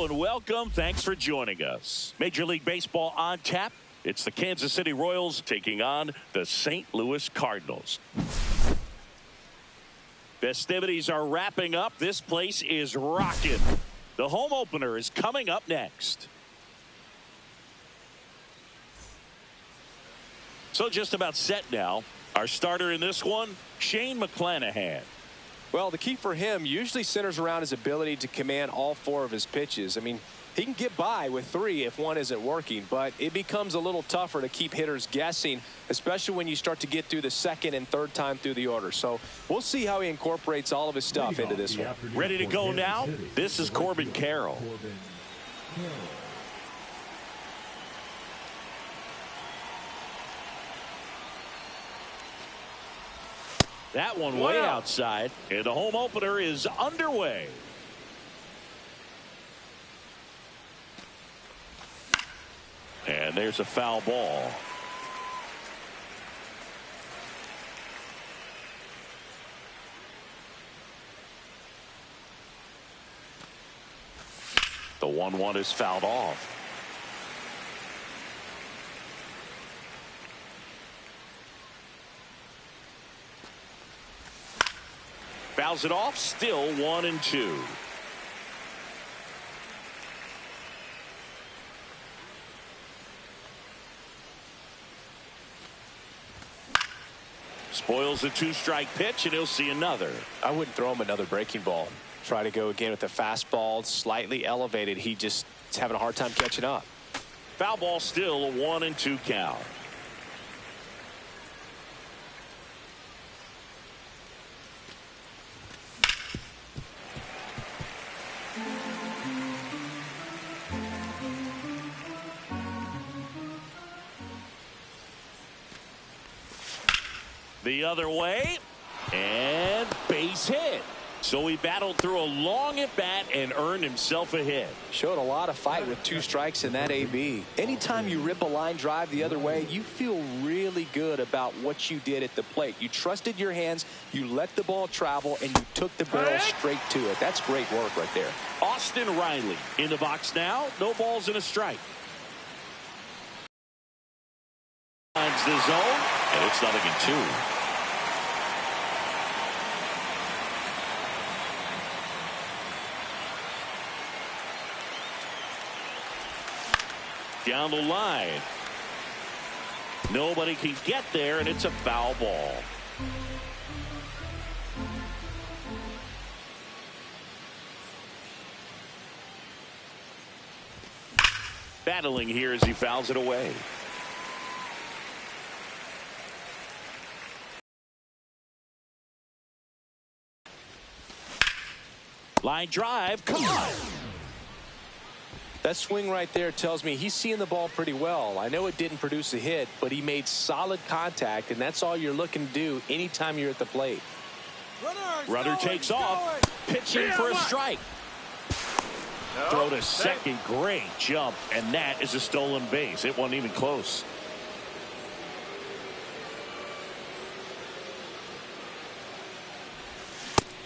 Hello and welcome. Thanks for joining us. Major League Baseball on tap. It's the Kansas City Royals taking on the St. Louis Cardinals. Festivities are wrapping up. This place is rocking. The home opener is coming up next. So just about set now. Our starter in this one, Shane McClanahan. Well, the key for him usually centers around his ability to command all four of his pitches. I mean, he can get by with three if one isn't working, but it becomes a little tougher to keep hitters guessing, especially when you start to get through the second and third time through the order. So we'll see how he incorporates all of his stuff into this one. Ready to go now? This is Corbin Carroll. That one way outside, and the home opener is underway. And there's a foul ball. The 1-1 is fouled off. Fouls it off, still 1-2. Spoils the two-strike pitch, and he'll see another. I wouldn't throw him another breaking ball. Try to go again with the fastball, slightly elevated. He just is having a hard time catching up. Foul ball, still a 1-2 count. The other way, and base hit. So he battled through a long at bat and earned himself a hit. Showed a lot of fight with two strikes in that AB. Anytime you rip a line drive the other way, you feel really good about what you did at the plate. You trusted your hands, you let the ball travel, and you took the barrel straight to it. That's great work right there. Austin Riley in the box now. No balls and a strike. Finds the zone, and it's 0-2. Down the line. Nobody can get there, and it's a foul ball. Battling here as he fouls it away. Line drive, come on. That swing right there tells me he's seeing the ball pretty well. I know it didn't produce a hit, but he made solid contact, and that's all you're looking to do anytime you're at the plate. Runner takes off, pitching for a strike. Throw to second, great jump, and that is a stolen base. It wasn't even close.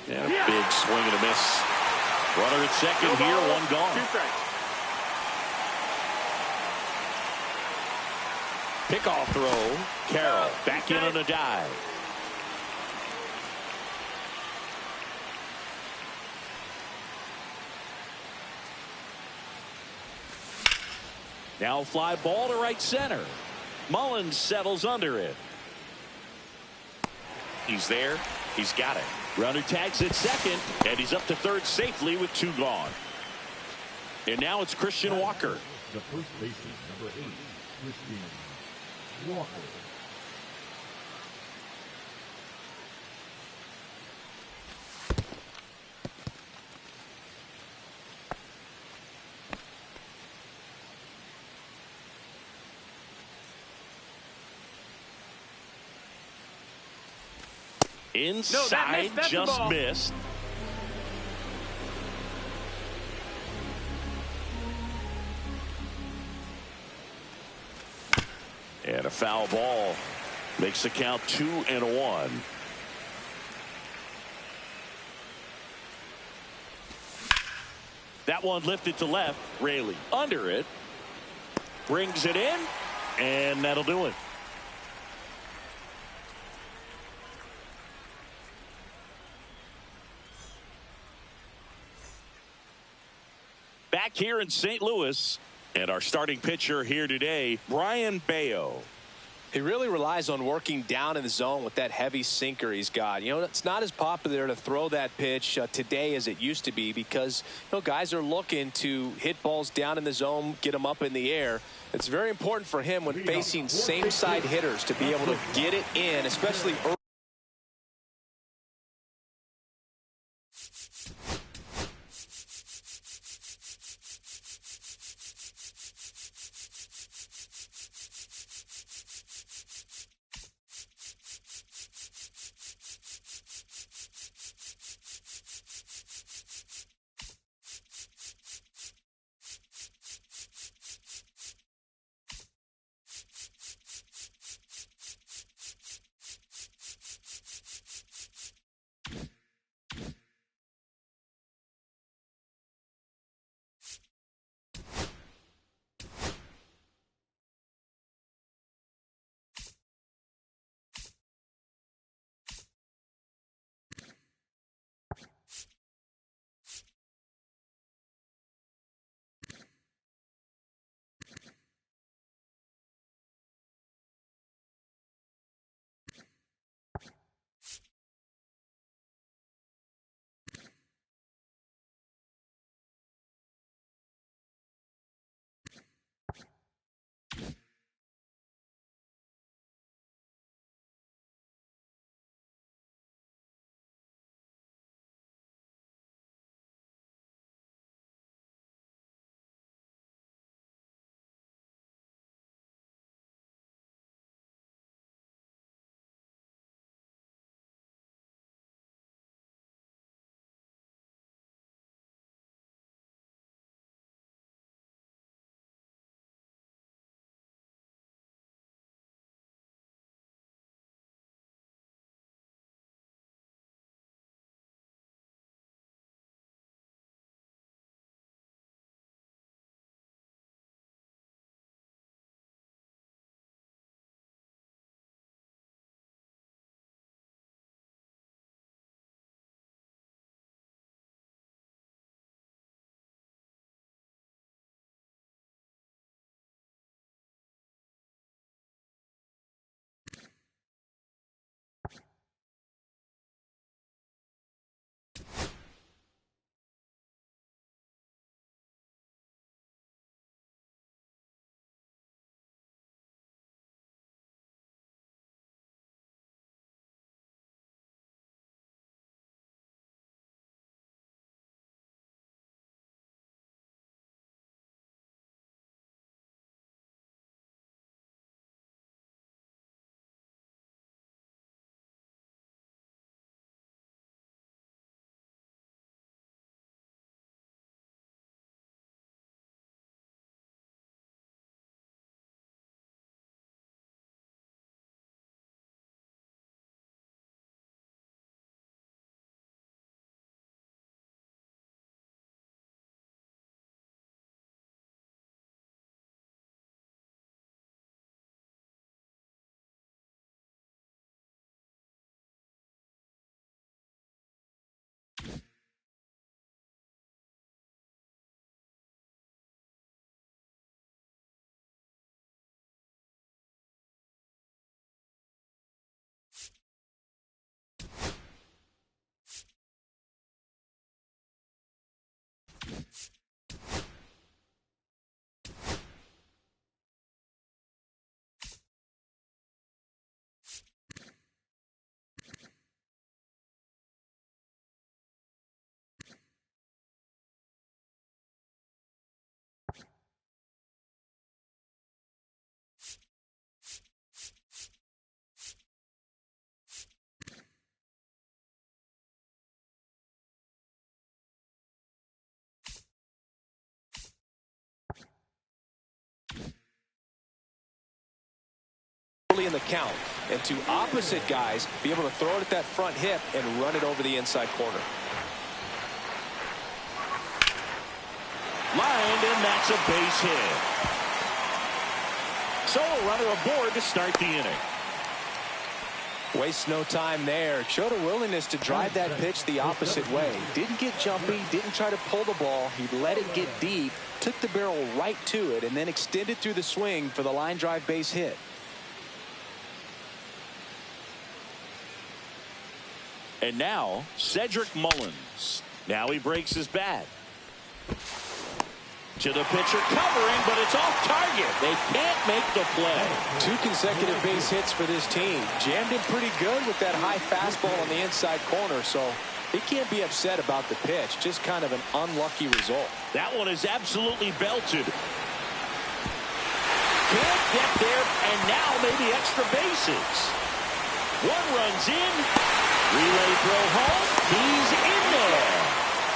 And a big swing and a miss. Runner at second here, one gone. Pickoff throw. Carroll back in on a dive. Now fly ball to right center. Mullins settles under it. He's there. He's got it. Runner tags at second, and he's up to third safely with two gone. And now it's Christian Walker. The first baseman, number 8, Christian Walker. Inside, just missed. And a foul ball makes the count 2-1. That one lifted to left. Raley under it. Brings it in. And that'll do it. Back here in St. Louis. And our starting pitcher here today, Brian Bayo. He really relies on working down in the zone with that heavy sinker he's got. You know, it's not as popular to throw that pitch today as it used to be because, you know, guys are looking to hit balls down in the zone, get them up in the air. It's very important for him when facing same side hitters to be able to get it in, especially early. In the count, and two opposite guys be able to throw it at that front hip and run it over the inside corner. Lined, and that's a base hit. So a runner aboard to start the inning. Waste no time there. Showed a willingness to drive that pitch the opposite way. Didn't get jumpy, didn't try to pull the ball. He let it get deep, took the barrel right to it, and then extended through the swing for the line drive base hit. And now, Cedric Mullins. Now he breaks his bat. To the pitcher, covering, but it's off target. They can't make the play. 2 consecutive base hits for this team. Jammed in pretty good with that high fastball on the inside corner, so he can't be upset about the pitch. Just kind of an unlucky result. That one is absolutely belted. Can't get there, and now maybe extra bases. 1 runs in. Relay throw home. He's in there.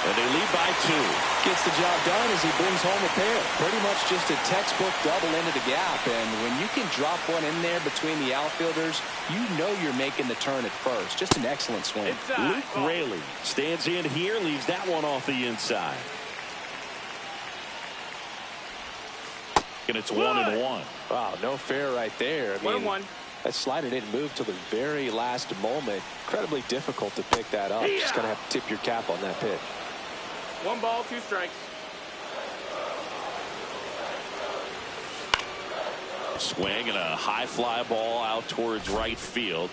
And they lead by 2. Gets the job done as he brings home a pair. Pretty much just a textbook double into the gap. And when you can drop one in there between the outfielders, you know you're making the turn at first. Just an excellent swing. Luke Raley stands in here, leaves that one off the inside. And it's 1-1. Wow, no fair right there. I mean, 1-1. That slider didn't move till the very last moment. Incredibly difficult to pick that up. Just going to have to tip your cap on that pitch. 1 ball, 2 strikes. Swing and a high fly ball out towards right field.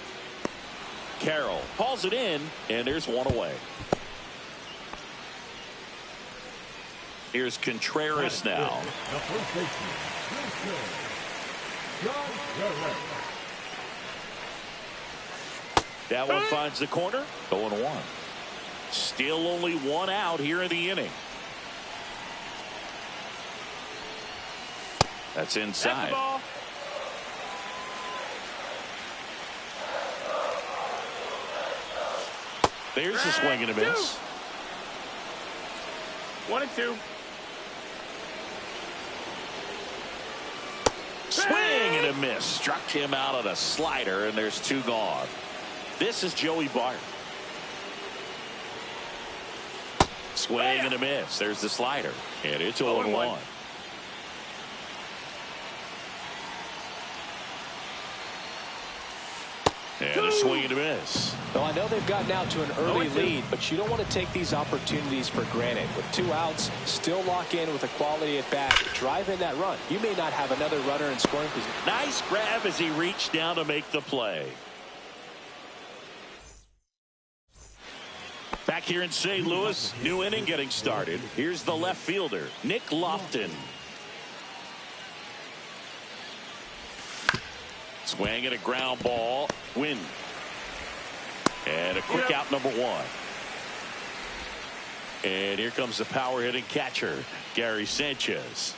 Carroll hauls it in, and there's 1 away. Here's Contreras now. That one finds the corner. 0-1. Still only 1 out here in the inning. That's inside. That's the There's a swing and a miss. 1-2. Swing and a miss. Struck him out on a slider, and there's 2 gone. This is Joey Bart. Swing and a miss. There's the slider. And it's 0-1. And a swing and a miss. Well, I know they've gotten out to an early lead, but you don't want to take these opportunities for granted. With 2 outs, still lock in with a quality at bat. Drive in that run. You may not have another runner in scoring position. Nice grab as he reached down to make the play. Back here in St. Louis, new inning getting started. Here's the left fielder, Nick Lofton. Swing and a ground ball. Win. And a quick out, number 1. And here comes the power hitting catcher, Gary Sanchez.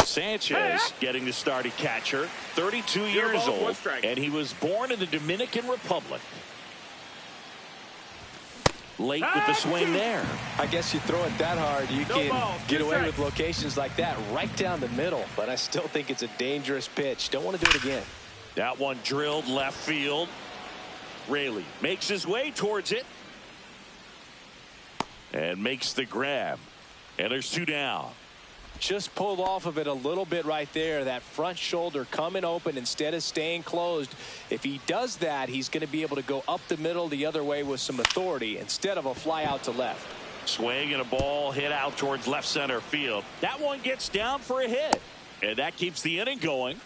Sanchez getting the start at catcher, 32 years old, and he was born in the Dominican Republic. Late with the swing there. I guess you throw it that hard, you can get away with locations like that right down the middle. But I still think it's a dangerous pitch. Don't want to do it again. That one drilled left field. Raley makes his way towards it. And makes the grab. And there's 2 down. Just pulled off of it a little bit right there. That front shoulder coming open instead of staying closed. If he does that, he's going to be able to go up the middle the other way with some authority instead of a fly out to left. Swing and a ball hit out towards left center field. That one gets down for a hit. And that keeps the inning going.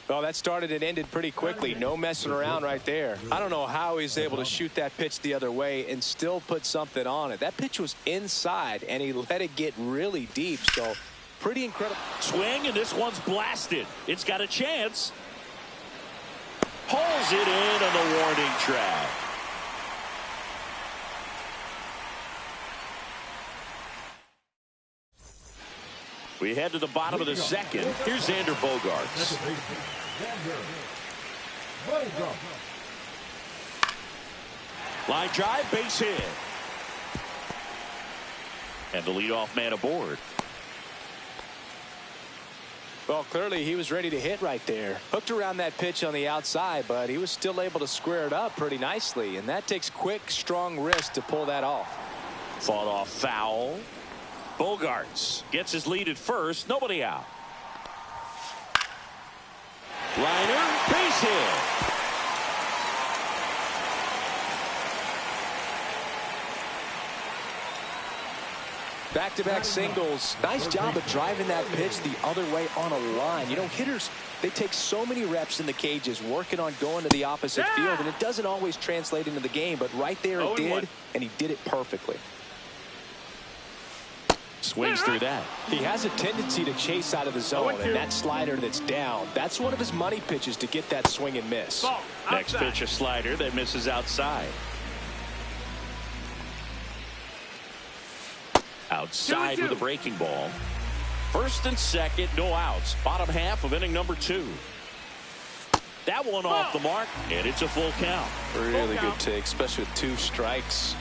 Well, that started and ended pretty quickly. No messing around right there. I don't know how he's able to shoot that pitch the other way and still put something on it. That pitch was inside, and he let it get really deep. So, pretty incredible. Swing, and this one's blasted. It's got a chance. Pulls it in on the warning track. We head to the bottom of the second. Here's Xander Bogaerts. Line drive, base hit. And the leadoff man aboard. Well, clearly he was ready to hit right there. Hooked around that pitch on the outside, but he was still able to square it up pretty nicely. And that takes quick, strong wrist to pull that off. Fought off foul. Bogarts gets his lead at first. Nobody out. Liner, base hit. Back-to-back singles. Nice job of driving that pitch the other way on a line. You know, hitters, they take so many reps in the cages working on going to the opposite field, and it doesn't always translate into the game, but right there it did, and he did it perfectly. Swings through that. He has a tendency to chase out of the zone, and that slider that's down, that's one of his money pitches to get that swing and miss. Next pitch, a slider that misses outside. Outside with a breaking ball. First and second, no outs. Bottom half of inning number 2. That one off the mark, and it's a full count. Really good take, especially with 2 strikes.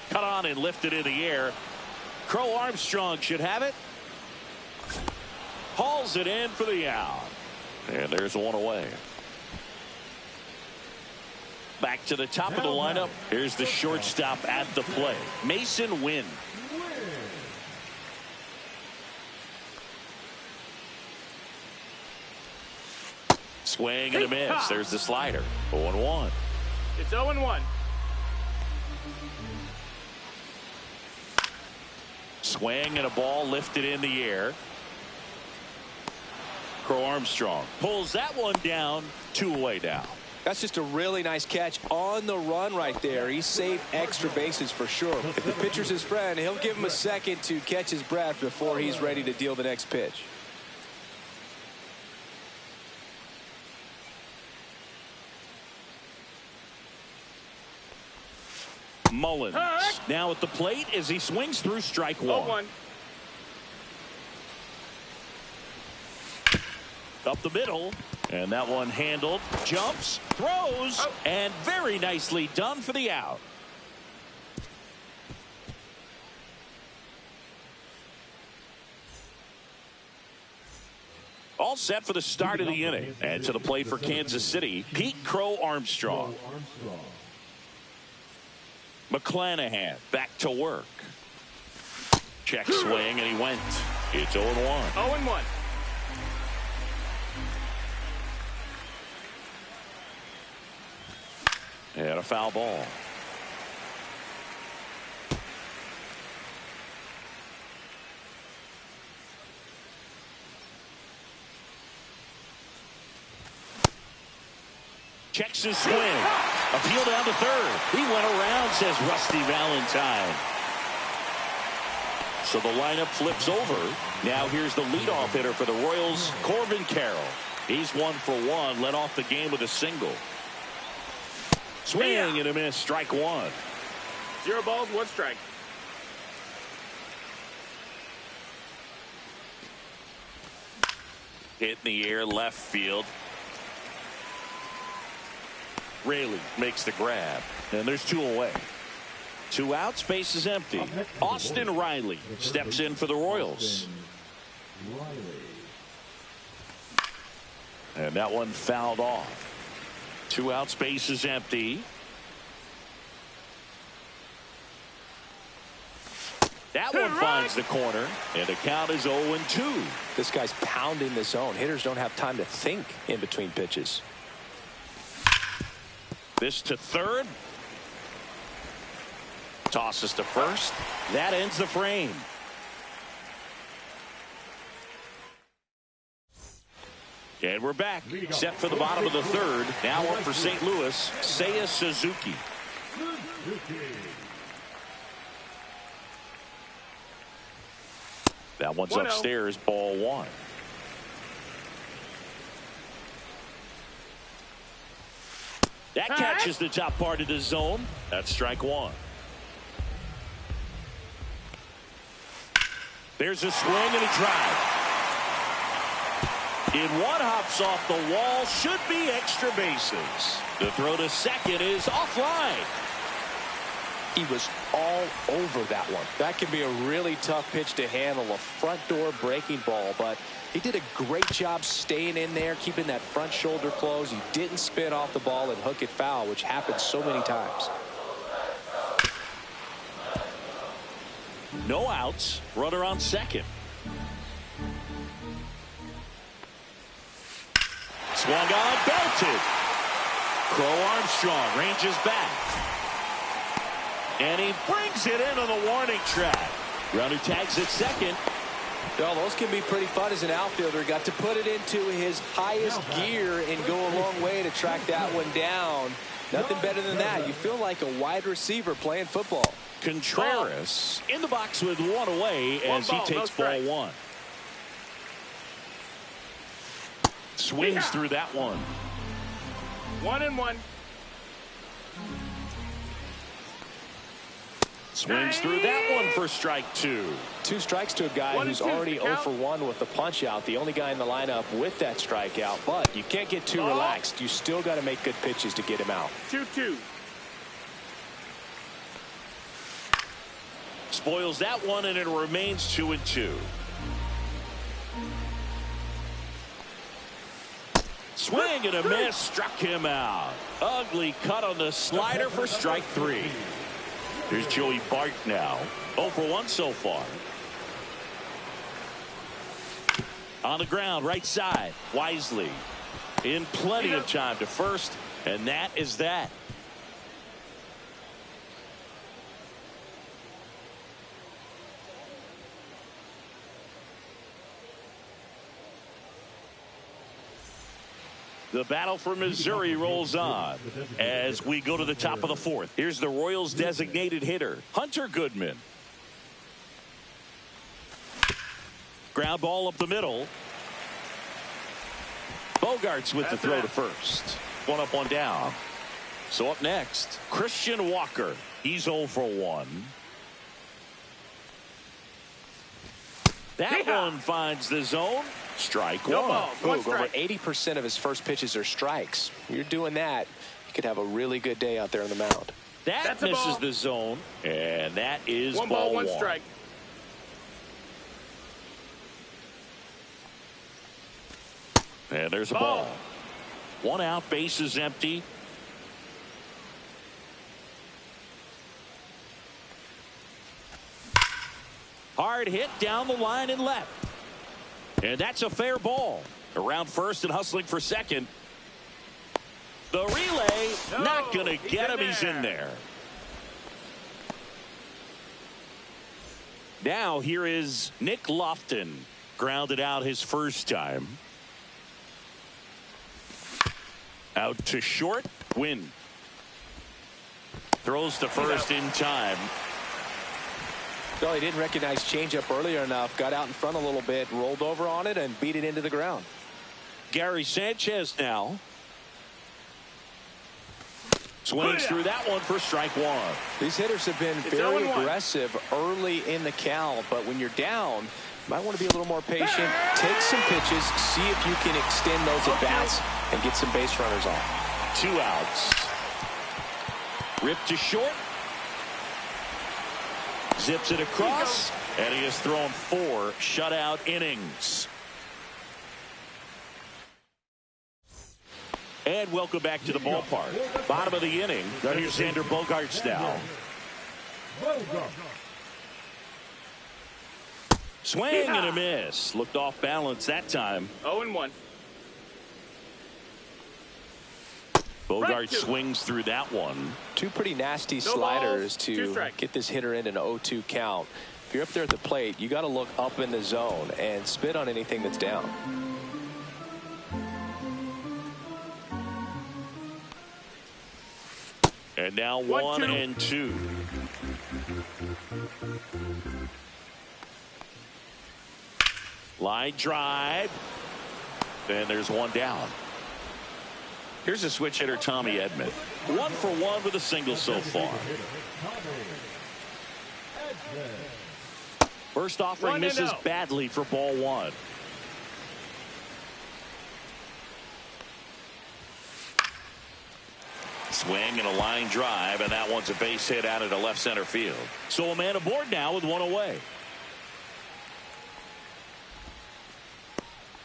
Cut on and lifted in the air. Crow Armstrong should have it. Hauls it in for the out. And there's one away. Back to the top of the lineup. Here's the shortstop at the plate, Mason Wynn. Swing and a miss. There's the slider. 0-1. It's 0-1. Swing and a ball lifted in the air. Crow Armstrong pulls that one down. 2 away now. That's just a really nice catch on the run right there. He saved extra bases for sure. If the pitcher's his friend, he'll give him a second to catch his breath before he's ready to deal the next pitch. Mullins now at the plate as he swings through strike 1. 0-1. Up the middle, and that one handled, jumps, throws, and very nicely done for the out. All set for the start of the inning. And to the plate for Kansas City, Pete Crow Armstrong. McClanahan back to work. Check swing, and he went. It's 0-1. 0-1. And a foul ball. Checks his swing. Appeal down to third. He went around, says Rusty Valentine. So the lineup flips over. Now here's the leadoff hitter for the Royals, Corbin Carroll. He's 1 for 1, led off the game with a single. Swing and a miss, strike 1. 0 balls, 1 strike. Hit in the air, left field. Raley makes the grab, and there's 2 away. 2 out, space is empty. Austin Riley steps in for the Royals. And that one fouled off. 2 out, space is empty. That one finds the corner, and the count is 0-2. This guy's pounding the zone. Hitters don't have time to think in between pitches. This to third. Tosses to first. That ends the frame. And we're back. Set for the bottom of the third. Now up for St. Louis, Seiya Suzuki. That one's upstairs, ball 1. That catches the top part of the zone. That's strike 1. There's a swing and a drive. In one hops off the wall, should be extra bases. The throw to second is offline. He was all over that one. That can be a really tough pitch to handle, a front door breaking ball, but he did a great job staying in there, keeping that front shoulder closed. He didn't spin off the ball and hook it foul, which happens so many times. No outs, runner on second. Swung on, belted. Crow Armstrong ranges back. And he brings it into the warning track. Runner tags at second. Well, those can be pretty fun as an outfielder. Got to put it into his highest gear and go a long way to track that one down. Nothing better than that. You feel like a wide receiver playing football. Contreras in the box with one away as he takes ball one. Swings through that one. 1-1. Swings through that one for strike two. 2 strikes to a guy who's already 0 for 1 with the punch out. The only guy in the lineup with that strikeout. But you can't get too relaxed. You still got to make good pitches to get him out. 2-2. Spoils that one, and it remains 2-2. Swing and a miss, struck him out. Ugly cut on the slider for strike 3. Here's Joey Bart now. 0 for 1 so far. On the ground, right side. Wisely in plenty of time to first, and that is that. The battle for Missouri rolls on as we go to the top of the 4th. Here's the Royals designated hitter, Hunter Goodman. Ground ball up the middle. Bogarts with the throw to first. 1 up, 1 down. So up next, Christian Walker. He's 0 for 1. That one finds the zone. Strike one. Over 80% of his first pitches are strikes. You're doing that, you could have a really good day out there on the mound. That misses the zone, and that is ball 1 strike. And there's a ball. 1 out, base is empty. Hard hit down the line and left. And that's a fair ball. Around first and hustling for second. The relay, not going to get him. He's in there. Now here is Nick Lofton. Grounded out his first time. Out to short. Win. Throws to first in time. Well, he didn't recognize changeup earlier enough. Got out in front a little bit, rolled over on it, and beat it into the ground. Gary Sanchez now. Swings through that one for strike 1. These hitters have been very aggressive early in the count, but when you're down, you might want to be a little more patient. Take some pitches, see if you can extend those at-bats and get some base runners on. 2 outs. Ripped to short. Zips it across, and he has thrown 4 shutout innings. And welcome back to the ballpark. Bottom of the inning. Here's Xander Bogaerts now. Swing and a miss. Looked off balance that time. 0-1. Bogart swings through that one. Two pretty nasty sliders to get this hitter in an 0-2 count. If you're up there at the plate, you got to look up in the zone and spit on anything that's down. And now 1 and 2. Line drive. And there's 1 down. Here's a switch hitter, Tommy Edman. 1 for 1 with a single so far. First offering misses badly for ball 1. Swing and a line drive, and that one's a base hit out into left center field. So a man aboard now with one away.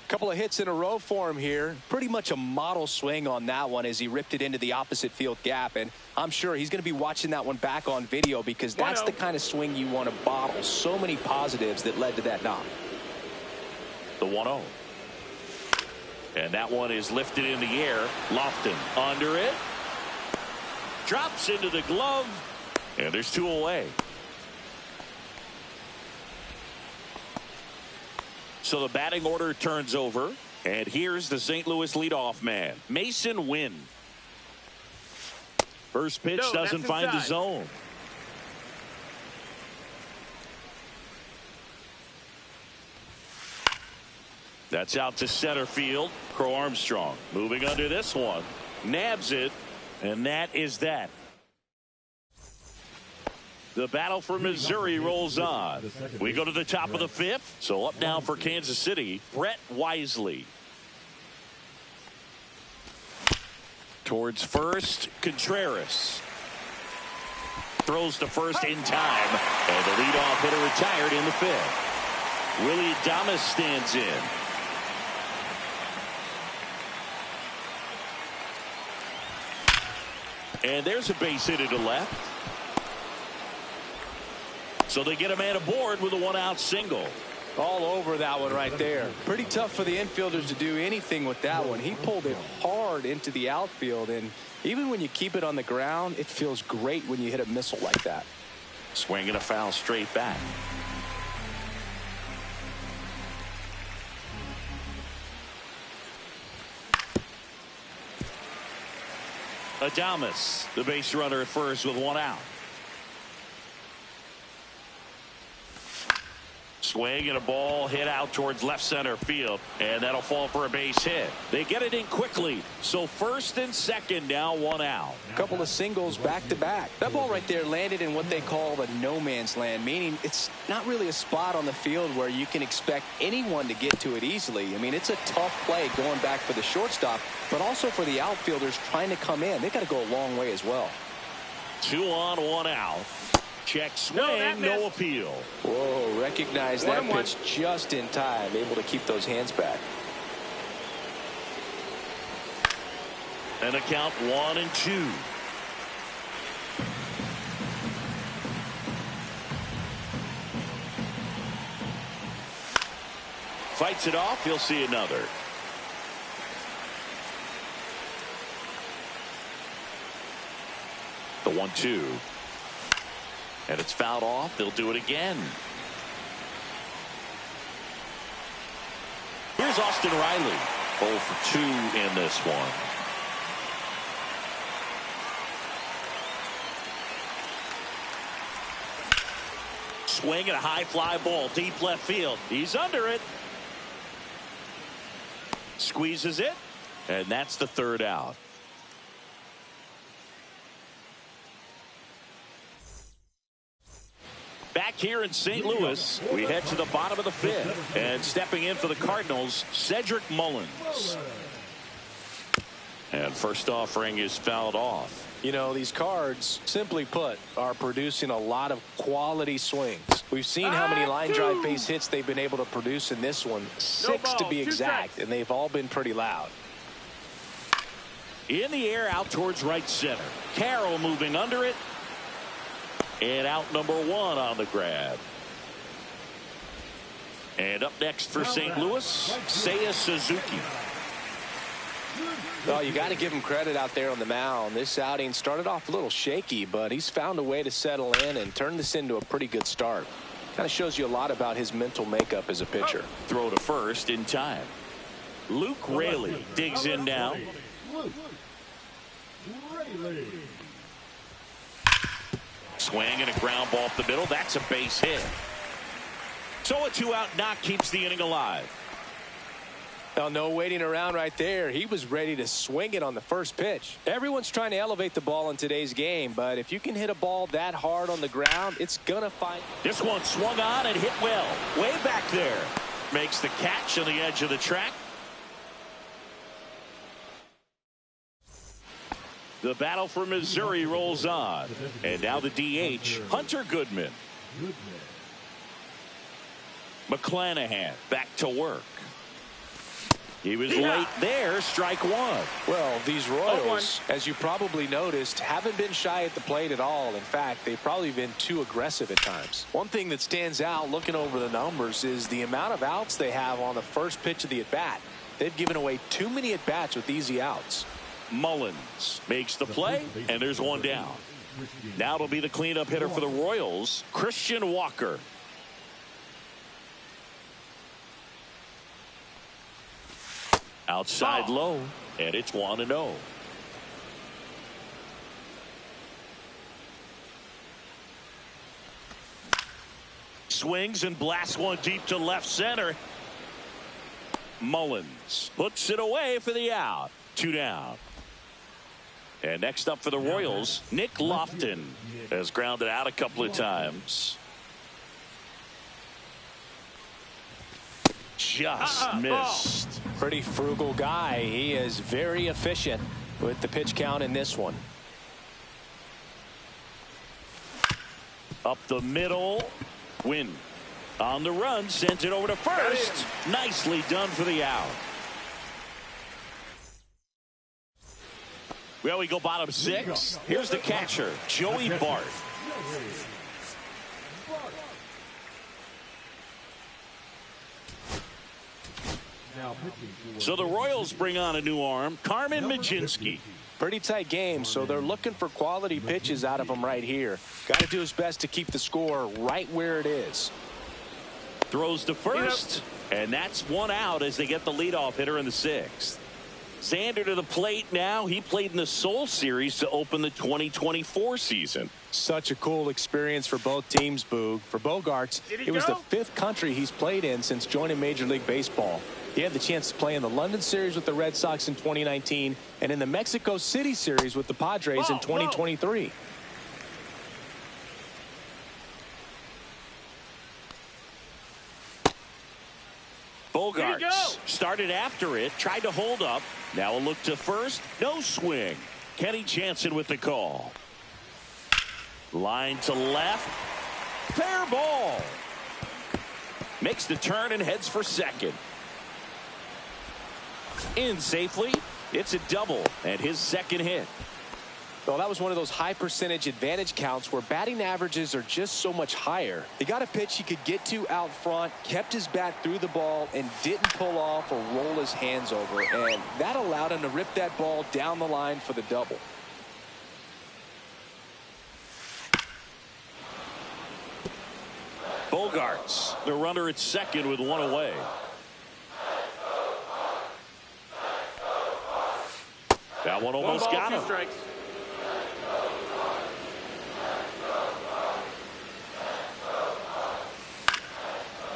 Couple of hits in a row for him here. Pretty much a model swing on that one as he ripped it into the opposite field gap. And I'm sure he's going to be watching that one back on video because that's the kind of swing you want to bottle. So many positives that led to that knock. The 1-0. And that one is lifted in the air. Lofton under it. Drops into the glove. And there's two away. So the batting order turns over. And here's the St. Louis leadoff man, Mason Wynn. First pitch doesn't find the zone. That's out to center field. Crow Armstrong moving under this one. Nabs it. And that is that. The battle for Missouri rolls on. We go to the top of the fifth. So up now for Kansas City, Brett Wisely. Towards first, Contreras. Throws to first in time. And the leadoff hitter retired in the fifth. Willie Adames stands in. And there's a base hit to left. So they get a man aboard with a one-out single. All over that one right there. Pretty tough for the infielders to do anything with that one. He pulled it hard into the outfield, and even when you keep it on the ground, it feels great when you hit a missile like that. Swing and a foul straight back. Adames, the base runner at first with one out. Swing and a ball hit out towards left center field, and that'll fall for a base hit. They get it in quickly, so first and second now one out. Couple of singles back to back. That ball right there landed in what they call the no man's land, meaning it's not really a spot on the field where you can expect anyone to get to it easily. I mean, it's a tough play going back for the shortstop, but also for the outfielders trying to come in. They've got to go a long way as well. 2 on, 1 out. Check swing, no appeal. Whoa, recognize that pitch just in time, able to keep those hands back. And a count 1-2. Fights it off, he'll see another. The 1-2. And it's fouled off. They'll do it again. Here's Austin Riley. 0 for 2 in this one. Swing and a high fly ball. Deep left field. He's under it. Squeezes it. And that's the third out. Back here in St. Louis, we head to the bottom of the fifth. And stepping in for the Cardinals, Cedric Mullins. And first offering is fouled off. You know, these Cards, simply put, are producing a lot of quality swings. We've seen how many line drive base hits they've been able to produce in this one. 6 to be exact, and they've all been pretty loud. In the air out towards right center. Carroll moving under it. And out number 1 on the grab. And up next for St. Louis, Seiya Suzuki. Well, you got to give him credit out there on the mound. This outing started off a little shaky, but he's found a way to settle in and turn this into a pretty good start. Kind of shows you a lot about his mental makeup as a pitcher. Throw to first in time. Luke Raley digs in now. Swing and a ground ball up the middle. That's a base hit. So a 2-out knock keeps the inning alive. Now, no waiting around right there. He was ready to swing it on the first pitch. Everyone's trying to elevate the ball in today's game, but if you can hit a ball that hard on the ground, it's going to find. This one swung on and hit well. Way back there. Makes the catch on the edge of the track. The battle for Missouri rolls on. And now the DH, Hunter Goodman. McClanahan back to work. He was late there, strike one. Well, these Royals, as you probably noticed, haven't been shy at the plate at all. In fact, they've probably been too aggressive at times. One thing that stands out looking over the numbers is the amount of outs they have on the first pitch of the at-bat. They've given away too many at-bats with easy outs. Mullins makes the play, and there's one down. Now it'll be the cleanup hitter for the Royals, Christian Walker. Outside low, and it's 1-0. Swings and blasts one deep to left center. Mullins puts it away for the out. 2 down. And next up for the Royals, Nick Lofton has grounded out a couple of times. Just missed. Pretty frugal guy. He is very efficient with the pitch count in this one. Up the middle. Win. On the run. Sends it over to first. Nicely done for the out. Well, we go bottom 6. Here's the catcher, Joey Bart. So the Royals bring on a new arm, Carmen Majinski. Pretty tight game, so they're looking for quality pitches out of him right here. Got to do his best to keep the score right where it is. Throws to first, and that's one out as they get the leadoff hitter in the 6th. Sander to the plate now. He played in the Seoul Series to open the 2024 season. Such a cool experience for both teams, Boog. For Bogaerts, it was the 5th country he's played in since joining Major League Baseball. He had the chance to play in the London Series with the Red Sox in 2019 and in the Mexico City Series with the Padres in 2023. Bogaerts started after it, tried to hold up. Now a look to first, no swing. Kenny Jansen with the call. Line to left, fair ball. Makes the turn and heads for second. In safely, it's a double and his second hit. Well, that was one of those high percentage advantage counts where batting averages are just so much higher. He got a pitch he could get to out front, kept his bat through the ball, and didn't pull off or roll his hands over. And that allowed him to rip that ball down the line for the double. Bogaerts, the runner at second with one away. That one almost got him. Strikes.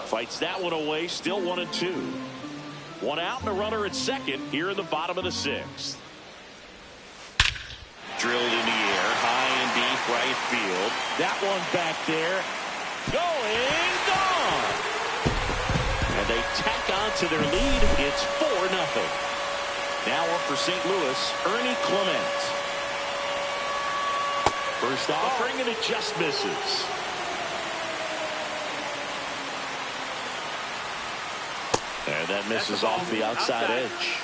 Fights that one away, still 1-2. One out and a runner at second here in the bottom of the 6th. Drilled in the air, high and deep right field. That one back there, going, gone. And they tack on to their lead. It's 4-0. Now up for St. Louis, Ernie Clement. First offering, and it just misses. And that misses off the outside edge.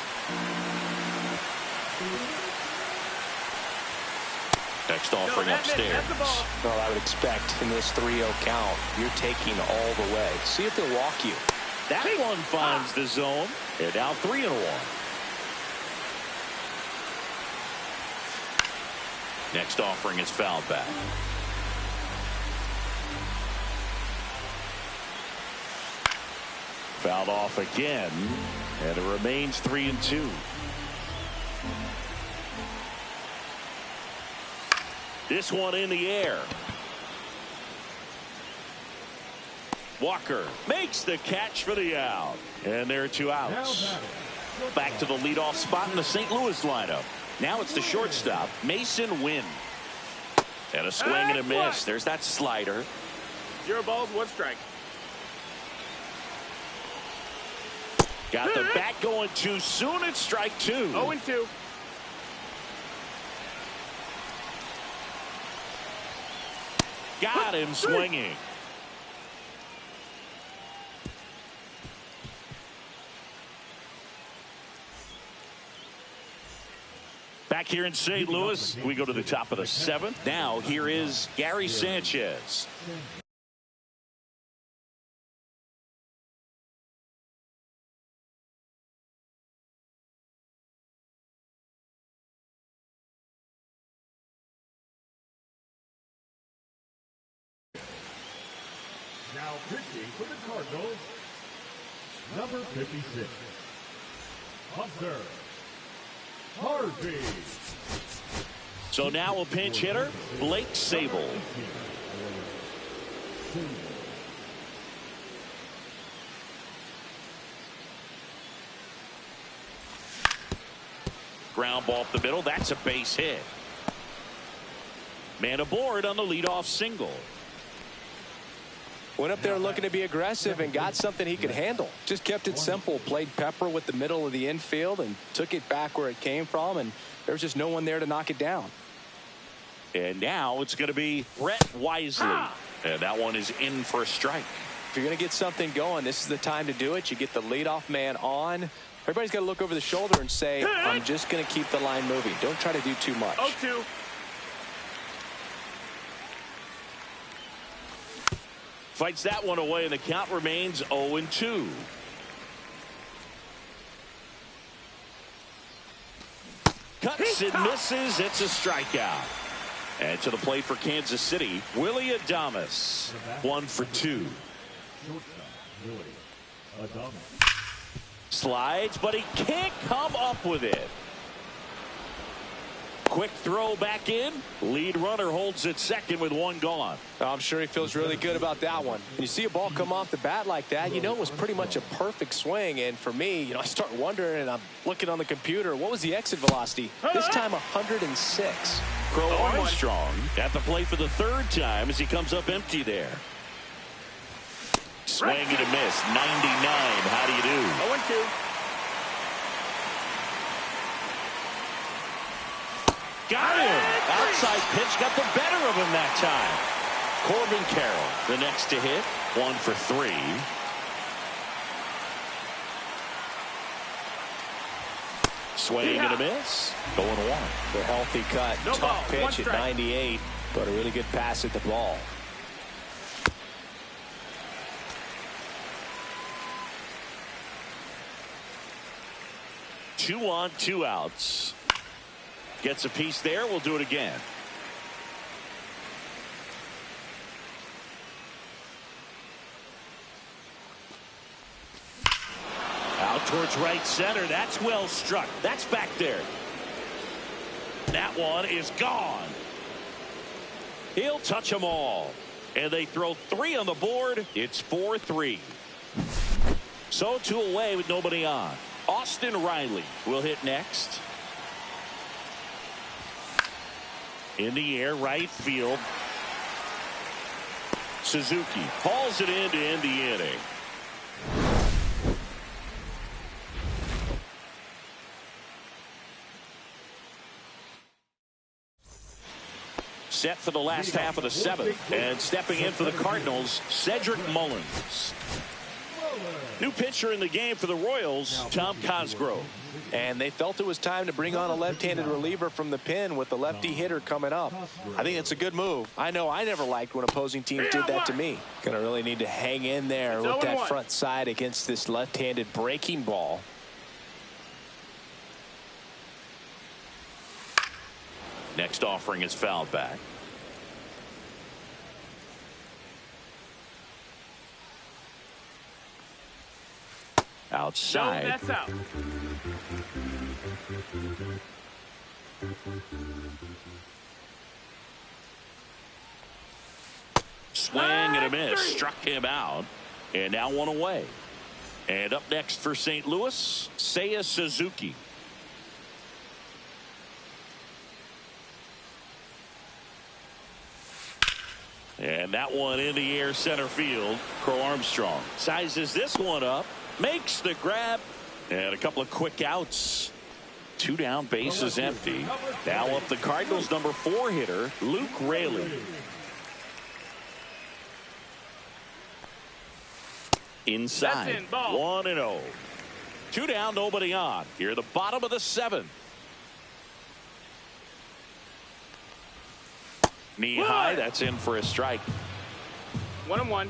Next offering upstairs. Well, I would expect in this 3-0 count, you're taking all the way. See if they'll walk you. That one finds the zone. And now 3-1. Next offering is fouled back. Fouled off again, and it remains 3-2. This one in the air. Walker makes the catch for the out, and there are 2 outs. Back to the leadoff spot in the St. Louis lineup. Now it's the shortstop, Mason Wynn. And a swing and a miss. There's that slider. 0 balls, 1 strike. Got the bat going too soon. It's strike 2. 0-2. Got him swinging. Back here in St. Louis, we go to the top of the 7th. Now here is Gary Sanchez. Now pitching for the Cardinals, number 56, Hunter Harvey. So now a pinch hitter, Blake Sable. Ground ball up the middle. That's a base hit. Man aboard on the leadoff single. Went up there looking to be aggressive and got something he could handle. Just kept it simple. Played pepper with the middle of the infield and took it back where it came from. And there's just no one there to knock it down. And now it's going to be Brett Wisely. And that one is in for a strike. If you're going to get something going, this is the time to do it. You get the leadoff man on. Everybody's got to look over the shoulder and say, I'm just going to keep the line moving. Don't try to do too much. 0-2. Fights that one away, and the count remains 0-2. Cuts and misses. It's a strikeout. And to the plate for Kansas City, Willie Adames. 1 for 2. Slides, but he can't come up with it. Quick throw back in. Lead runner holds at second with one gone. I'm sure he feels really good about that one. When you see a ball come off the bat like that, you know it was pretty much a perfect swing. And for me, I start wondering, and I'm looking on the computer, what was the exit velocity? This time 106. Crow Armstrong at the plate for the 3rd time as he comes up empty there. Swing and a miss. 99. How do you do? 0-2. Got him. Outside pitch got the better of him that time. Corbin Carroll, the next to hit. 1 for 3. Swing and a miss. Going 1. The healthy cut. No ball, Tough pitch at 98, but a really good pass at the ball. Two on, 2 outs. Gets a piece there. We'll do it again. Out towards right center. That's well struck. That's back there. That one is gone. He'll touch them all. And they throw 3 on the board. It's 4-3. So 2 away with nobody on. Austin Riley will hit next. In the air, right field. Suzuki hauls it in to end the inning. Set for the last half of the 7th. And stepping in for the Cardinals, Cedric Mullins. New pitcher in the game for the Royals, Tom Cosgrove. And they felt it was time to bring on a left-handed reliever from the pen with the lefty hitter coming up. I think it's a good move. I know I never liked when opposing teams did that to me. Gonna really need to hang in there with that front side against this left-handed breaking ball. Next offering is fouled back. Outside. No, that's out. Swing and a miss. Struck him out. And now 1 away. And up next for St. Louis, Seiya Suzuki. And that one in the air center field. Crow Armstrong sizes this one up. Makes the grab. And a couple of quick outs. 2 down, bases empty. Now up the Cardinals' number 4 hitter, Luke Raley. inside. That's in, ball. 1-0. 2 down, nobody on. Here at the bottom of the 7th. Knee high, that's in for a strike. 1-1.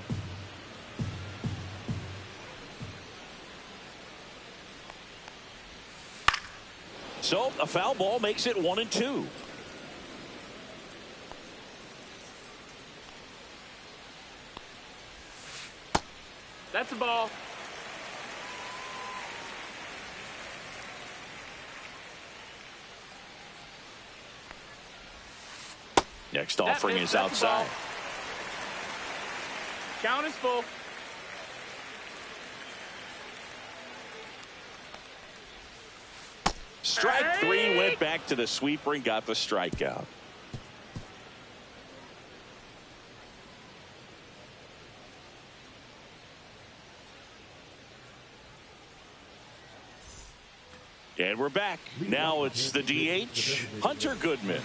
So a foul ball makes it 1-2. That's a ball. Next offering is outside. Count is full. Strike 3 went back to the sweeper and got the strikeout. And we're back. Now it's the DH, Hunter Goodman.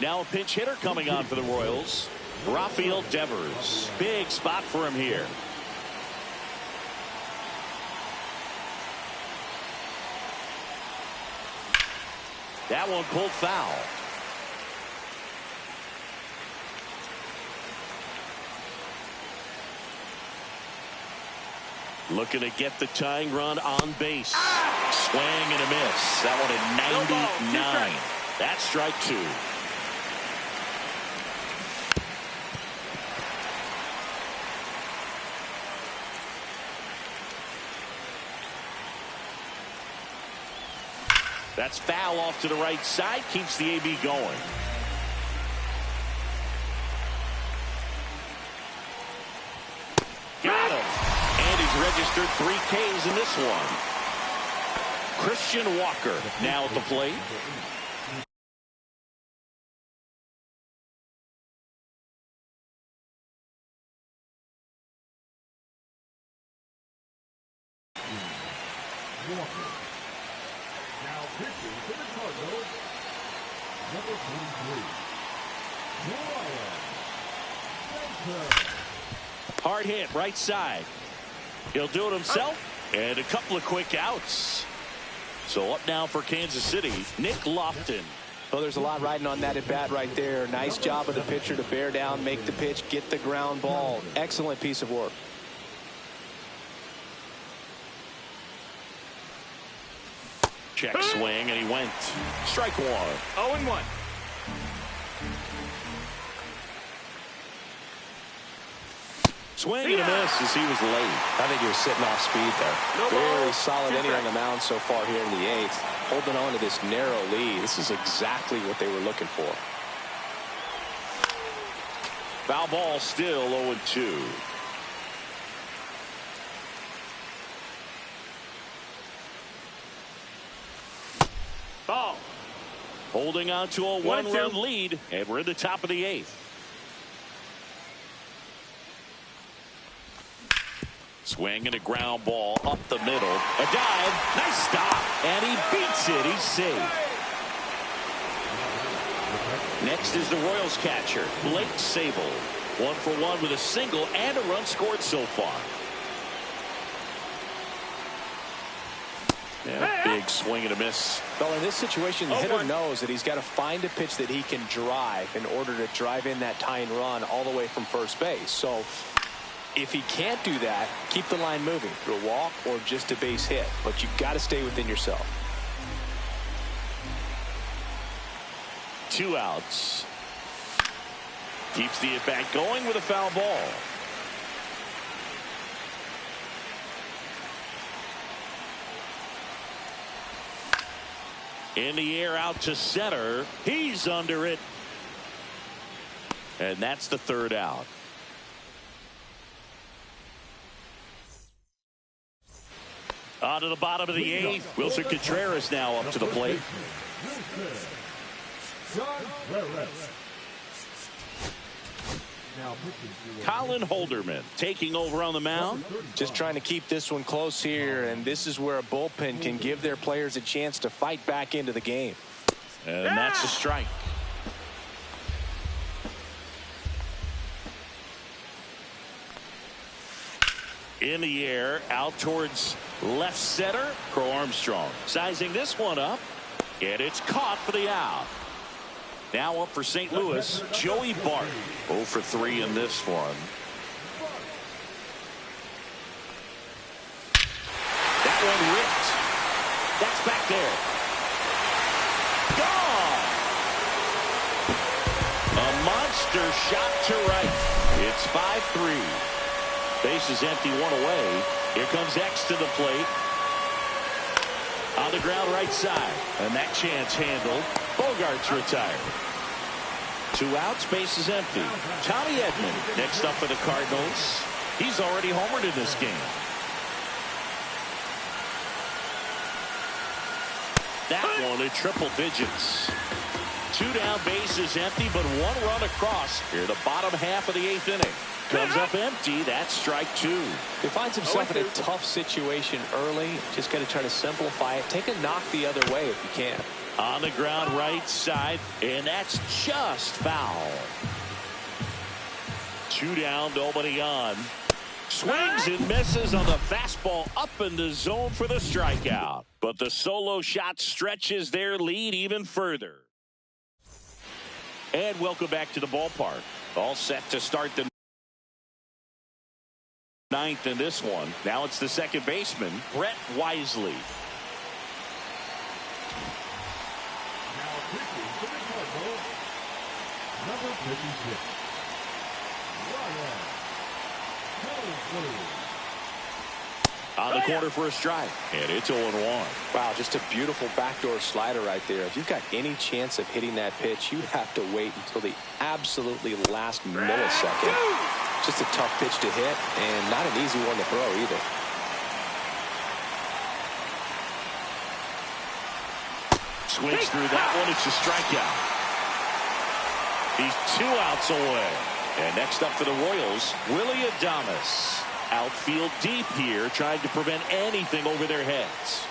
Now a pinch hitter coming on for the Royals, Rafael Devers. Big spot for him here. That one pulled foul. Looking to get the tying run on base. Swing and a miss. That one at 99. That's strike 2. That's foul off to the right side. Keeps the AB going. registered 3 Ks in this one. Christian Walker now at the plate. Walker. Now pitching for the Cardinals, number 23, Hard hit right side. He'll do it himself, and a couple of quick outs. So up now for Kansas City, Nick Lofton. Well, there's a lot riding on that at bat right there. Nice job of the pitcher to bear down, make the pitch, get the ground ball. Excellent piece of work. Check swing, and he went. Strike one. 0-1. Swing and a miss as he was late. I think he was sitting off speed there. No Very ball. solid inning on the mound so far here in the 8th. Holding on to this narrow lead. This is exactly what they were looking for. Foul ball still 0-2. Ball. Holding on to a 1-run lead, and we're in the top of the 8th. Swing and a ground ball up the middle. A dive. Nice stop. And he beats it. He's safe. Next is the Royals catcher, Blake Sable. 1 for 1 with a single and a run scored so far. Yeah, big swing and a miss. Well, in this situation, the hitter knows that he's got to find a pitch that he can drive in order to drive in that tying run all the way from first base. So if he can't do that, keep the line moving through a walk or just a base hit. But you've got to stay within yourself. 2 outs. Keeps the at-bat going with a foul ball. In the air out to center. He's under it. And that's the 3rd out. On to the bottom of the 8th. Wilson Contreras now up to the plate. Colin Holderman taking over on the mound. Just trying to keep this one close here, and this is where a bullpen can give their players a chance to fight back into the game. And that's a strike. In the air, out towards left center. Crow Armstrong sizing this one up, and it's caught for the out. Now up for St. Louis, Joey Bart. 0 for 3 in this one. That one ripped. That's back there. Gone. A monster shot to right. It's 5-3. Base is empty, 1 away. Here comes X to the plate. On the ground right side. And that chance handled. Bogart's retired. 2 outs, base is empty. Tommy Edman next up for the Cardinals. He's already homered in this game. That one in triple digits. 2 down, base is empty, but 1 run across here the bottom half of the 8th inning. Comes up empty. That's strike 2. He finds himself in a tough situation early. Just got to try to simplify it. Take a knock the other way if you can. On the ground right side, and that's just foul. 2 down, nobody on. Swings and misses on the fastball up in the zone for the strikeout. But the solo shot stretches their lead even further. And welcome back to the ballpark. All set to start the 9th in this one. Now it's the second baseman, Brett Wisely. Now pitching for the Cardinals, number 56, Ryan Helsley. On the corner for a strike, and it's 0-1. Wow, just a beautiful backdoor slider right there. If you've got any chance of hitting that pitch, you have to wait until the absolutely last millisecond. Just a tough pitch to hit, and not an easy one to throw either. Swings through that one. It's a strikeout. He's 2 outs away. And next up for the Royals, Willie Adames. Outfield deep here, trying to prevent anything over their heads.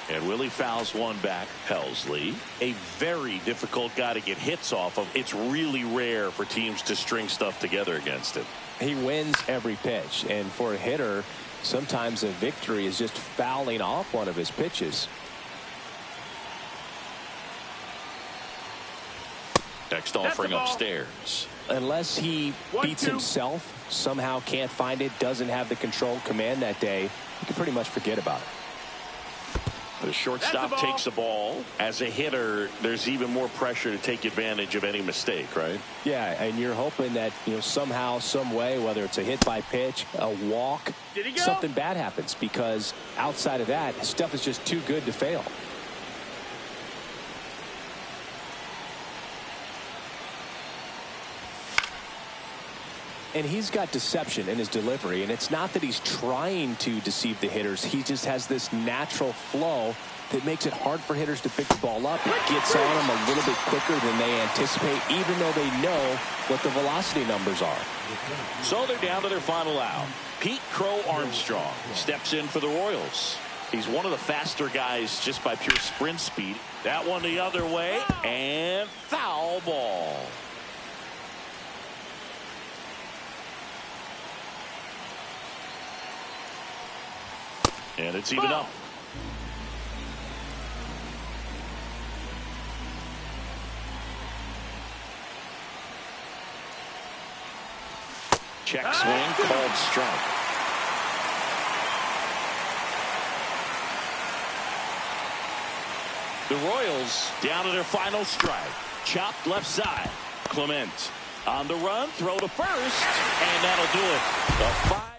And Willie fouls one back. Helsley, a very difficult guy to get hits off of. It's really rare for teams to string stuff together against him. He wins every pitch, and for a hitter, sometimes a victory is just fouling off one of his pitches. Next offering upstairs. Unless he beats himself, somehow can't find it, doesn't have the control command that day, you can pretty much forget about it. The shortstop takes the ball. As a hitter, there's even more pressure to take advantage of any mistake, right? Yeah, and you're hoping that, somehow, some way, whether it's a hit by pitch, a walk, something bad happens, because outside of that, stuff is just too good to fail. And he's got deception in his delivery, and it's not that he's trying to deceive the hitters. He just has this natural flow that makes it hard for hitters to pick the ball up. It gets on them a little bit quicker than they anticipate, even though they know what the velocity numbers are. So they're down to their final out. Pete Crow Armstrong steps in for the Royals. He's one of the faster guys just by pure sprint speed. That one the other way, and foul ball. And it's even up. Check swing, called strike. The Royals down to their final strike. Chopped left side. Clement on the run, throw to first, and that'll do it. The